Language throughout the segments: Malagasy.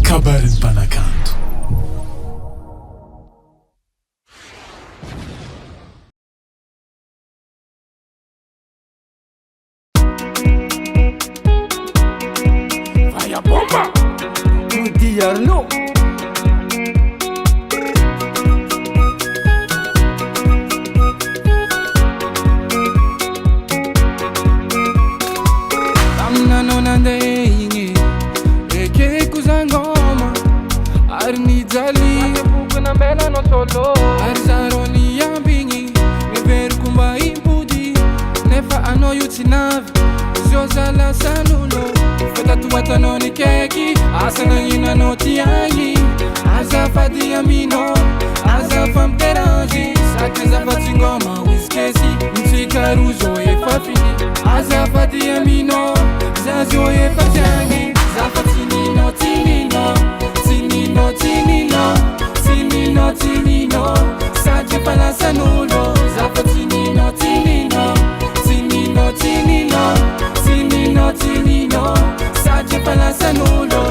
kabarin'ny mpanakanto. Vaya bomba Rudy Arnaud. Igny ekeko zangoma ary nijaly bokona melano solo ary zarony ambigny miveriko mba impody nefa anao io tsy navy zio zala sanulo fatatoatanao nikaiky asa nagnino ty agny azafady aminao azafa miteranzy sady azafatsy ngoma wiskesy mitsikarozo efa fini azafady aminao zazio efa tiagny zafatsy nino tinino tinino tinino tinino tinino sady efa lasan'olo zafatsy nino tinino tinino tinino tinino tinino sady efa lasan'olo.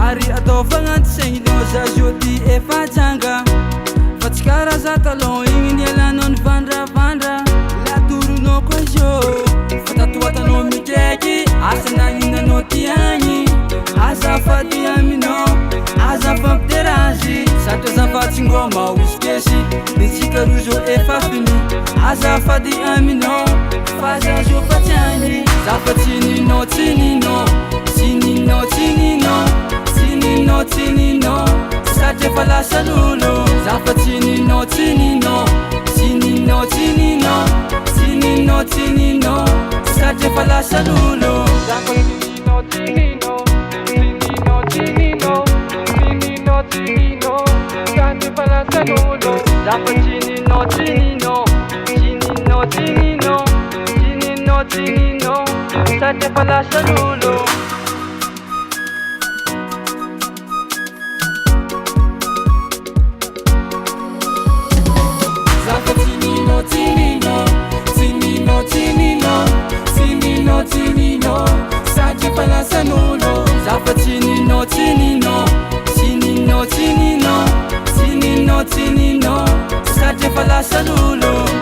Ari atao fagnantisegny loza jody efa janga fa tsy karaza talon igny nialanao nivandravandra latoronao koa zio fa tatoatanao mikaiky asa naninanao ty agny azafady aminao azafa miteranzy satria azafatsy ngoma wiskesy nitsika rozo efa fini azafady aminao fa zazio fa tiagny zafatsy ninao tsy ninao tsy ninao tsy ninao tinino tinino sady efa lasan'olo zafatsy nino tinino tinino tinino tinino tinino sady efa lasan'olo Tinino tinino tinino tinino tinino tinino sady efa lasan'olo zafatsy nino tinino tinino tinino tinino tinino sady efa lasan'olo. Tinino tinino tinino tinino tinino sady efa lasan'olo zafatsy nino tinino tinino tinino tinino tinino sady efa lasan'olo.